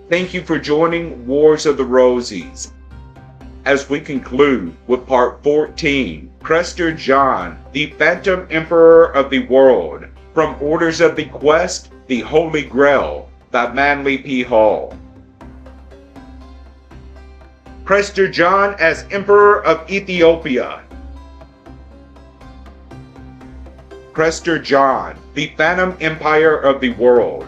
Thank you for joining Wars of the Rosies. As we conclude with part 14, Prester John, the Phantom Emperor of the World, from Orders of the Quest The Holy Grail by Manly P. Hall. Prester John as Emperor of Ethiopia. Prester John, the Phantom Empire of the World.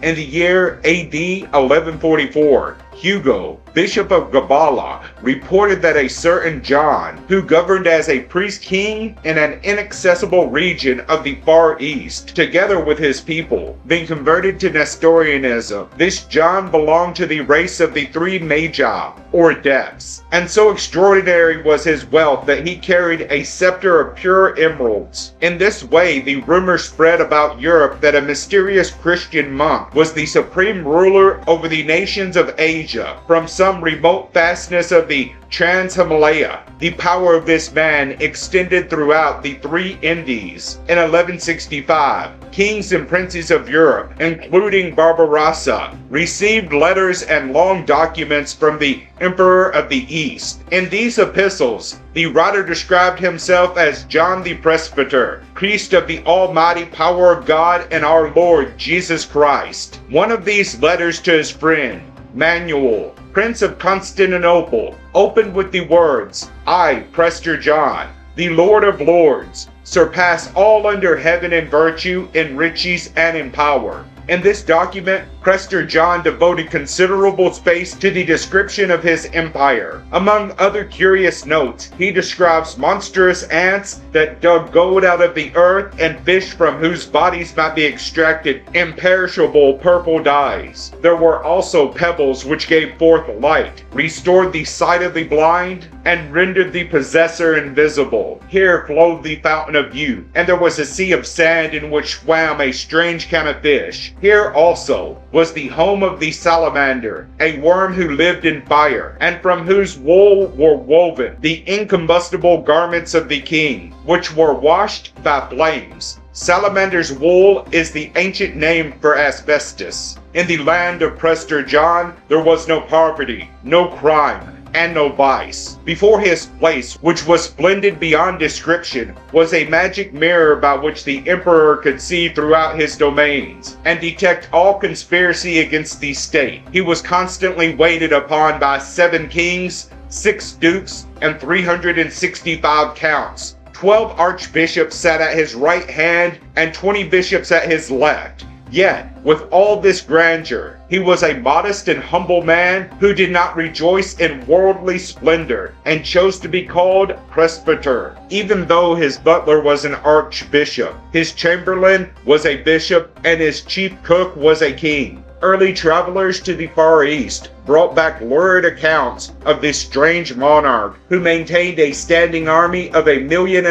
In the year AD 1144, Hugo, Bishop of Gabala, reported that a certain John, who governed as a priest-king in an inaccessible region of the Far East, together with his people, been converted to Nestorianism. This John belonged to the race of the three Magi, or Adepts, and so extraordinary was his wealth that he carried a scepter of pure emeralds. In this way, the rumor spread about Europe that a mysterious Christian monk was the supreme ruler over the nations of Asia from some remote fastness of the Trans-Himalaya. The power of this man extended throughout the three Indies. In 1165, kings and princes of Europe, including Barbarossa, received letters and long documents from the Emperor of the East. In these epistles, the writer described himself as John the Presbyter, priest of the almighty power of God and our Lord Jesus Christ. One of these letters to his friend, Manuel, Prince of Constantinople, opened with the words, "I, Prester John, the Lord of Lords, surpass all under heaven in virtue, in riches, and in power." In this document, Prester John devoted considerable space to the description of his empire. Among other curious notes, he describes monstrous ants that dug gold out of the earth and fish from whose bodies might be extracted imperishable purple dyes. There were also pebbles which gave forth light, restored the sight of the blind, and rendered the possessor invisible. Here flowed the fountain of youth, and there was a sea of sand in which swam a strange kind of fish. Here also was the home of the salamander, a worm who lived in fire, and from whose wool were woven the incombustible garments of the king, which were washed by flames. Salamander's wool is the ancient name for asbestos. In the land of Prester John, there was no poverty, no crime, and no vice. Before his place, which was splendid beyond description, was a magic mirror by which the emperor could see throughout his domains and detect all conspiracy against the state. He was constantly waited upon by 7 kings, 6 dukes, and 365 counts. 12 archbishops sat at his right hand and 20 bishops at his left. Yet, with all this grandeur, he was a modest and humble man who did not rejoice in worldly splendor and chose to be called presbyter. Even though his butler was an archbishop, his chamberlain was a bishop, and his chief cook was a king. Early travelers to the Far East brought back lurid accounts of this strange monarch who maintained a standing army of 1.5 million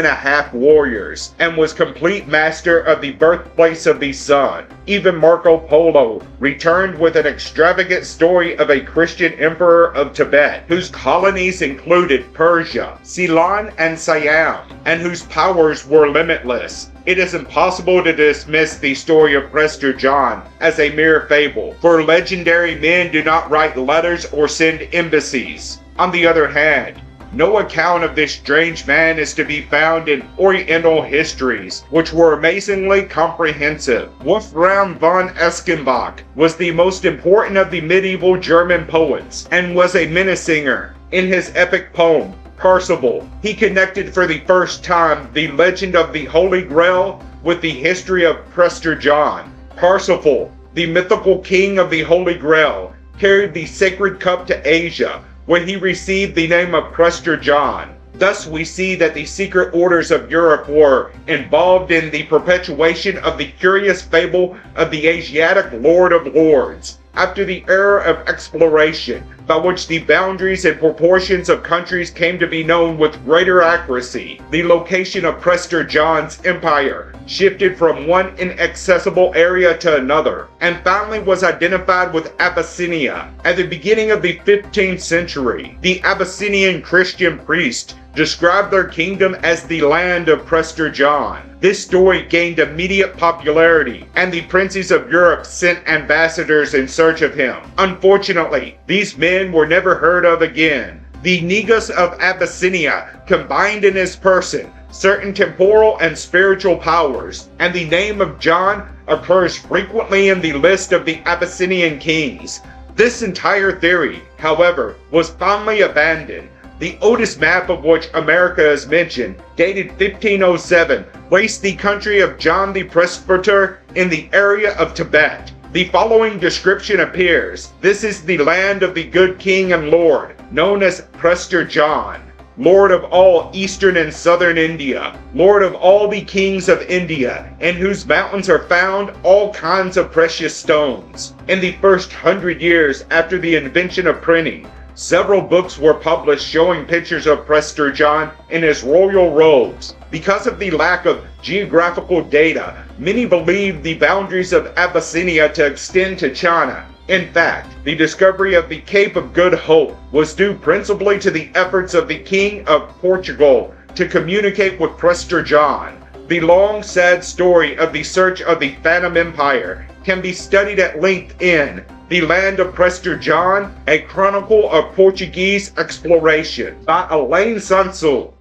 warriors and was complete master of the birthplace of the sun. Even Marco Polo returned with an extravagant story of a Christian emperor of Tibet whose colonies included Persia, Ceylon, and Siam, and whose powers were limitless. It is impossible to dismiss the story of Prester John as a mere fable, for legendary men do not write letters or send embassies. On the other hand, no account of this strange man is to be found in Oriental histories, which were amazingly comprehensive. Wolfram von Eschenbach was the most important of the medieval German poets, and was a Minnesinger. In his epic poem, Parsifal, he connected for the first time the legend of the Holy Grail with the history of Prester John. Parsifal, the mythical king of the Holy Grail, carried the sacred cup to Asia when he received the name of Prester John. Thus we see that the secret orders of Europe were involved in the perpetuation of the curious fable of the Asiatic Lord of Lords. After the era of exploration, by which the boundaries and proportions of countries came to be known with greater accuracy, the location of Prester John's empire shifted from one inaccessible area to another, and finally was identified with Abyssinia. At the beginning of the 15th century, the Abyssinian Christian priest described their kingdom as the land of Prester John. this story gained immediate popularity, and the princes of Europe sent ambassadors in search of him. Unfortunately, these men were never heard of again. The Negus of Abyssinia combined in his person certain temporal and spiritual powers, and the name of John occurs frequently in the list of the Abyssinian kings. This entire theory, however, was finally abandoned. The oldest map of which America is mentioned, dated 1507, placed the country of John the Presbyter in the area of Tibet. The following description appears. This is the land of the good king and lord, known as Prester John, lord of all eastern and southern India, lord of all the kings of India, in whose mountains are found all kinds of precious stones. In the first 100 years after the invention of printing, several books were published showing pictures of Prester John in his royal robes. Because of the lack of geographical data, many believed the boundaries of Abyssinia to extend to China. In fact, the discovery of the Cape of Good Hope was due principally to the efforts of the King of Portugal to communicate with Prester John. The long, sad story of the search of the Phantom Empire can be studied at length in The Land of Prester John, a Chronicle of Portuguese Exploration by Elaine Sansul.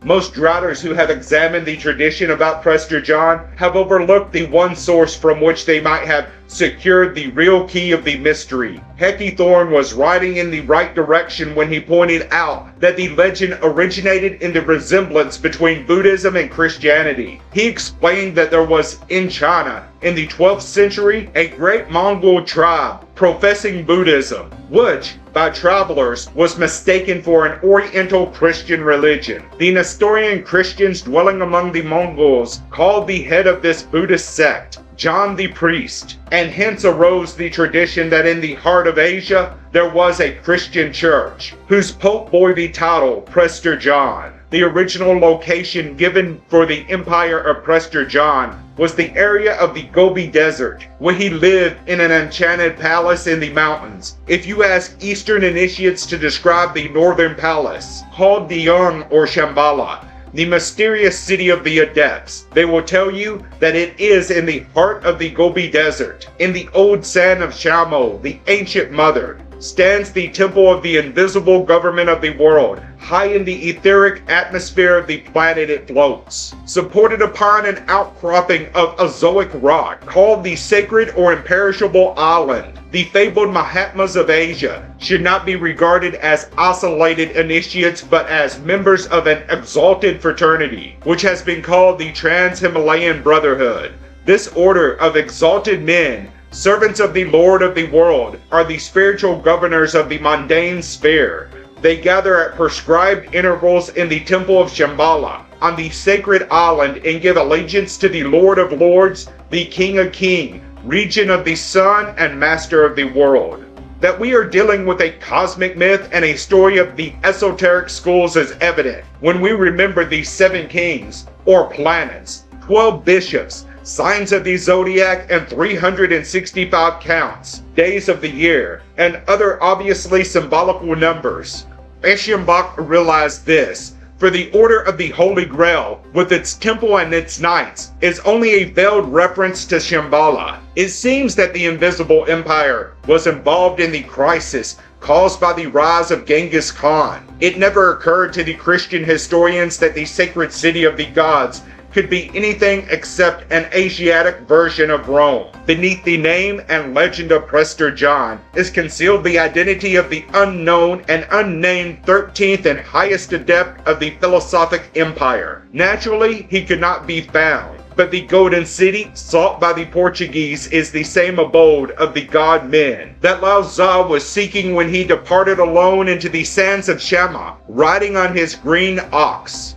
Most writers who have examined the tradition about Prester John have overlooked the one source from which they might have secured the real key of the mystery. Hecky Thorne was riding in the right direction when he pointed out that the legend originated in the resemblance between Buddhism and Christianity. He explained that there was, in China, in the 12th century, a great Mongol tribe professing Buddhism, which, by travelers, was mistaken for an Oriental Christian religion. The Nestorian Christians dwelling among the Mongols called the head of this Buddhist sect John the Priest, and hence arose the tradition that in the heart of Asia there was a Christian church, whose Pope bore the title Prester John. The original location given for the empire of Prester John was the area of the Gobi Desert, where he lived in an enchanted palace in the mountains. If you ask Eastern initiates to describe the northern palace, called Dion or Shambhala, the mysterious city of the adepts, they will tell you that it is in the heart of the Gobi Desert. In the old sand of Shamo, the ancient mother, stands the temple of the invisible government of the world. High in the etheric atmosphere of the planet it floats, supported upon an outcropping of azoic rock called the Sacred or Imperishable Island. The fabled Mahatmas of Asia should not be regarded as isolated initiates but as members of an exalted fraternity, which has been called the Trans-Himalayan Brotherhood. This order of exalted men, servants of the Lord of the world, are the spiritual governors of the mundane sphere. They gather at prescribed intervals in the temple of Shambhala, on the sacred island, and give allegiance to the Lord of Lords, the King of Kings, Regent of the Sun, and Master of the world. That we are dealing with a cosmic myth and a story of the esoteric schools is evident when we remember the 7 kings, or planets, 12 bishops, signs of the zodiac, and 365 counts, days of the year, and other obviously symbolical numbers. Eschenbach realized this, for the Order of the Holy Grail, with its temple and its knights, is only a veiled reference to Shambhala. It seems that the Invisible Empire was involved in the crisis caused by the rise of Genghis Khan. It never occurred to the Christian historians that the sacred city of the gods could be anything except an Asiatic version of Rome. Beneath the name and legend of Prester John is concealed the identity of the unknown and unnamed 13th and highest adept of the philosophic empire. Naturally, he could not be found, but the Golden City, sought by the Portuguese, is the same abode of the god men that Lao Tzu was seeking when he departed alone into the sands of Shama, riding on his green ox.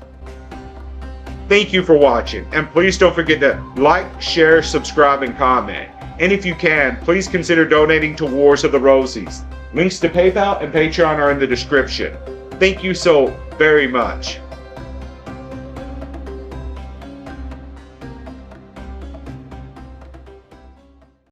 Thank you for watching, and please don't forget to like, share, subscribe, and comment. And if you can, please consider donating to Wars of the Rosies. Links to PayPal and Patreon are in the description. Thank you so very much.